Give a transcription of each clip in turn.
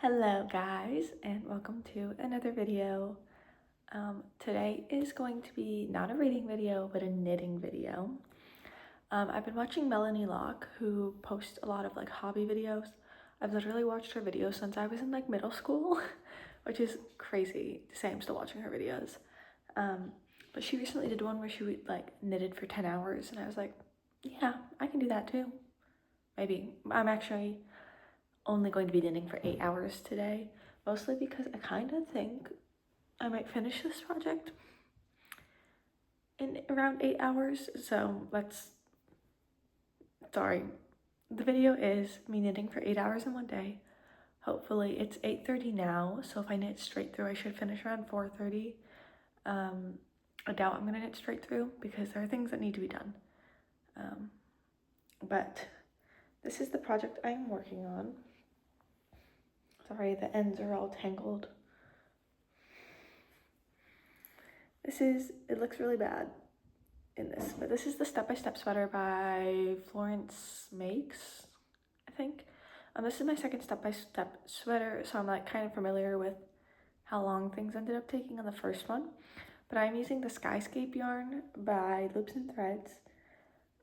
Hello guys, and welcome to another video. Today is going to be not a reading video, but a knitting video. I've been watching Melanie Locke, who posts a lot of like hobby videos. I've literally watched her videos since I was in like middle school, which is crazy to say I'm still watching her videos. But she recently did one where she like knitted for 10 hours, and I was like, yeah, I can do that too. Maybe. I'm actually only going to be knitting for 8 hours today, mostly because I kind of think I might finish this project in around 8 hours. So the video is me knitting for 8 hours in one day. Hopefully it's 8:30 now, so if I knit straight through I should finish around 4:30. I doubt I'm gonna knit straight through because there are things that need to be done, but this is the project I'm working on. Sorry, the ends are all tangled. It looks really bad in this, but this is the step-by-step sweater by Florence Makes, I think. This is my second step-by-step sweater, so I'm like kind of familiar with how long things ended up taking on the first one. But I'm using the Skyscape yarn by Loops and Threads.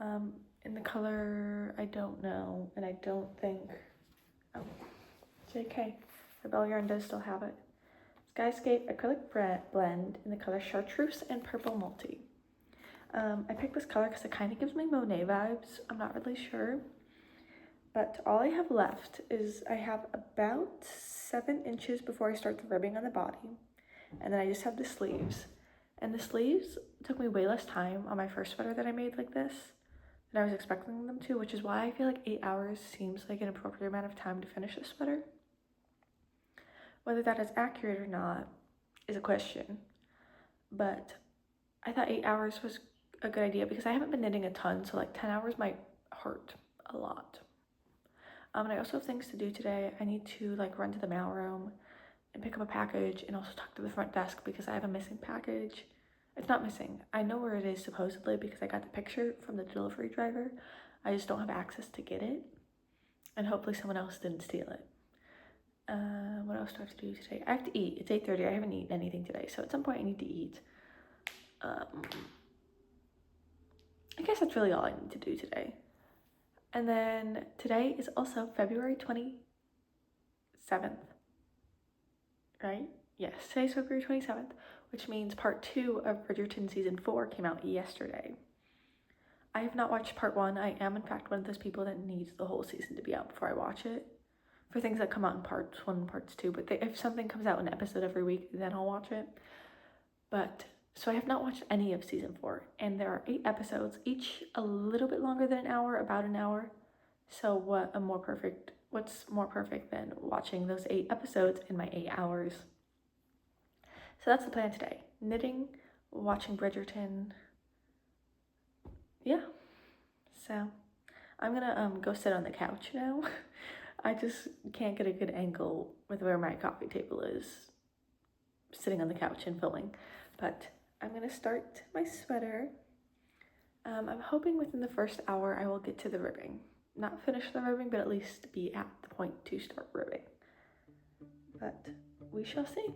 In the color, I don't know, and I don't think, oh, JK, the Bell yarn does still have it. Skyscape acrylic blend in the color Chartreuse and Purple Multi. I picked this color because it kind of gives me Monet vibes. I'm not really sure. But all I have left is I have about 7 inches before I start the ribbing on the body. And then I just have the sleeves. And the sleeves took me way less time on my first sweater that I made like this than I was expecting them to, which is why I feel like 8 hours seems like an appropriate amount of time to finish the sweater. Whether that is accurate or not is a question. But I thought 8 hours was a good idea because I haven't been knitting a ton, so like 10 hours might hurt a lot. And I also have things to do today. I need to like run to the mailroom and pick up a package and also talk to the front desk because I have a missing package. It's not missing. I know where it is supposedly because I got the picture from the delivery driver. I just don't have access to get it. And hopefully someone else didn't steal it. What else do I have to do today? I have to eat. It's 8:30. I haven't eaten anything today, so at some point I need to eat. I guess that's really all I need to do today. And then today is also February 27th, right? Yes, today's February 27th, which means part 2 of Bridgerton season 4 came out yesterday. I have not watched part 1. I am in fact one of those people that needs the whole season to be out before I watch it. For things that come out in parts 1 and parts 2, but if something comes out an episode every week, then I'll watch it. But so I have not watched any of season 4, and there are 8 episodes, each a little bit longer than an hour, about an hour. So what's more perfect than watching those 8 episodes in my 8 hours? So that's the plan today. Knitting, watching Bridgerton. Yeah. So I'm gonna go sit on the couch now. I just can't get a good angle with where my coffee table is, sitting on the couch and filming, but I'm gonna start my sweater. I'm hoping within the first hour I will get to the ribbing. Not finish the ribbing, but at least be at the point to start ribbing. But we shall see.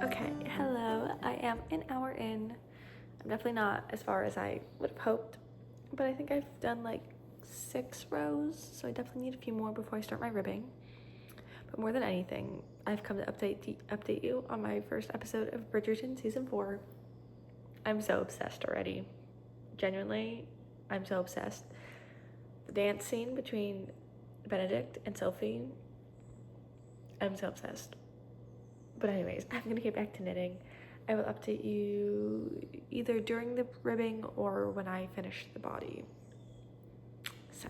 Okay, hello. I am an hour in. I'm definitely not as far as I would have hoped, but I think I've done like 6 rows, so I definitely need a few more before I start my ribbing. But more than anything, I've come to update you on my first episode of Bridgerton season 4. I'm so obsessed already. Genuinely, I'm so obsessed. The dance scene between Benedict and Sophie I'm so obsessed. But anyways, I'm gonna get back to knitting. I will update you either during the ribbing or when I finish the body. So.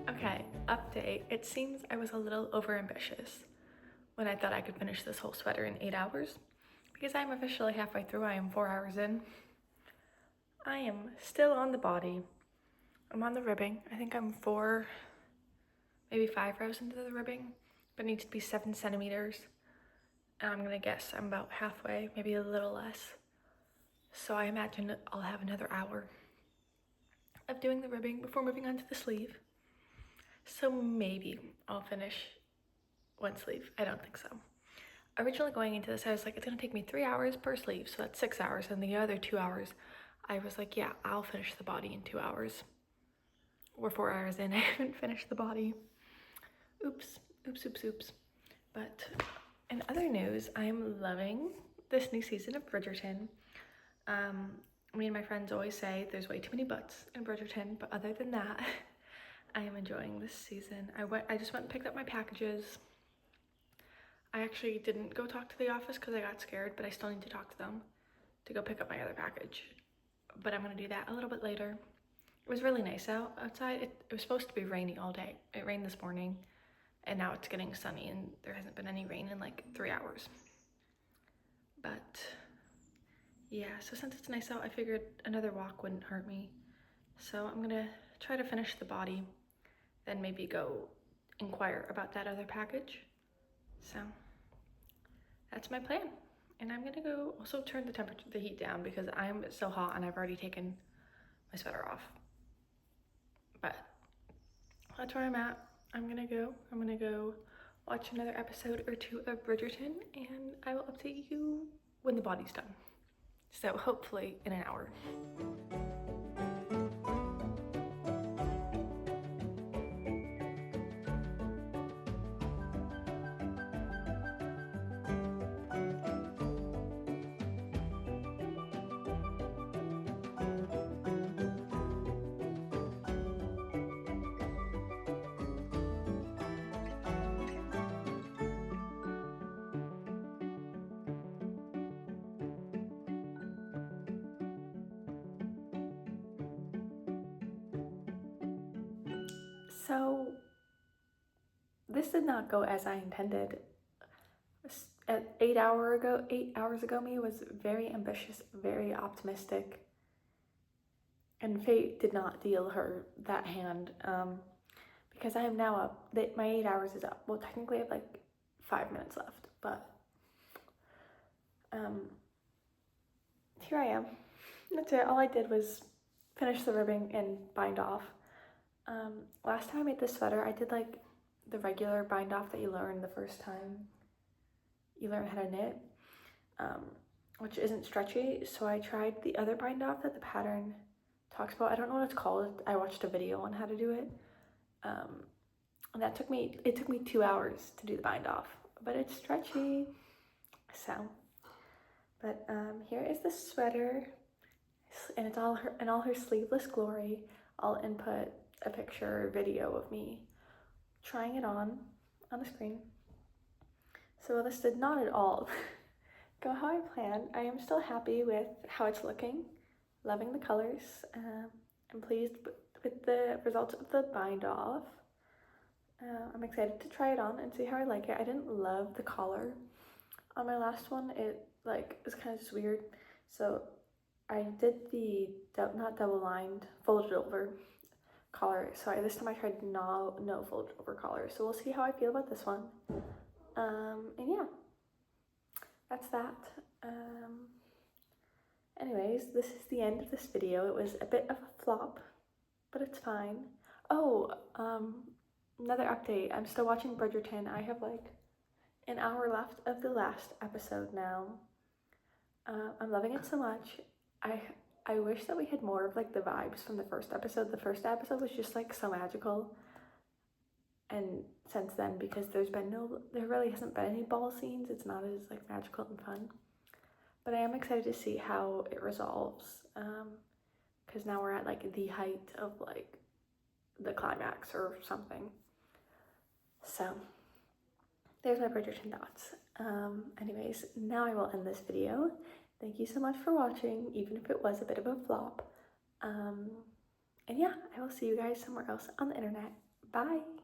Okay, update. It seems I was a little overambitious when I thought I could finish this whole sweater in 8 hours. Because I'm officially halfway through, I am 4 hours in. I am still on the body. I'm on the ribbing. I think I'm 4, maybe 5 rows into the ribbing, but it needs to be 7 centimeters. And I'm gonna guess I'm about halfway, maybe a little less. So I imagine I'll have another hour of doing the ribbing before moving on to the sleeve. So maybe I'll finish one sleeve. I don't think so. Originally going into this, I was like, it's gonna take me 3 hours per sleeve, so that's 6 hours. And the other 2 hours, I was like, yeah, I'll finish the body in 2 hours. We're 4 hours in, I haven't finished the body. Oops. But in other news, I'm loving this new season of Bridgerton. Me and my friends always say there's way too many butts in Bridgerton, but other than that, I am enjoying this season. I just went and picked up my packages. I actually didn't go talk to the office because I got scared, but I still need to talk to them to go pick up my other package. But I'm gonna do that a little bit later. It was really nice outside. It was supposed to be rainy all day. It rained this morning, and now it's getting sunny, and there hasn't been any rain in like 3 hours. But yeah, so since it's nice out, I figured another walk wouldn't hurt me. So I'm gonna try to finish the body, then maybe go inquire about that other package. So that's my plan. And I'm gonna go also turn the heat down because I'm so hot and I've already taken my sweater off. But that's where I'm at. I'm gonna go watch another episode or 2 of Bridgerton, and I will update you when the body's done. So hopefully in an hour. So this did not go as I intended. 8 hours ago, me was very ambitious, very optimistic, and fate did not deal her that hand. Because I am now up. My 8 hours is up. Well, technically, I have like 5 minutes left, but here I am. That's it. All I did was finish the ribbing and bind off. Last time I made this sweater, I did like the regular bind off that you learn the first time you learn how to knit, which isn't stretchy. So I tried the other bind off that the pattern talks about. I don't know what it's called. I watched a video on how to do it. And it took me 2 hours to do the bind off, but it's stretchy. So, but here is the sweater, and it's all in all her sleeveless glory. I'll input a picture or video of me trying it on the screen. So this did not at all go how I planned. I am still happy with how it's looking, loving the colors. I'm pleased with the results of the bind off. I'm excited to try it on and see how I like it. I didn't love the collar on my last one. It is kind of just weird. So I did the not double lined, folded over collar. So this time I tried no folded over collar. So we'll see how I feel about this one. And yeah, that's that. Anyways, this is the end of this video. It was a bit of a flop, but it's fine. Oh, another update. I'm still watching Bridgerton. I have like an hour left of the last episode now. I'm loving it so much. I wish that we had more of like the vibes from the first episode. The first episode was just like so magical. And since then, because there really hasn't been any ball scenes, it's not as like magical and fun. But I am excited to see how it resolves, because now we're at like the height of like the climax or something. So there's my Bridgerton thoughts. Anyways, now I will end this video. Thank you so much for watching, even if it was a bit of a flop. And yeah, I will see you guys somewhere else on the internet. Bye!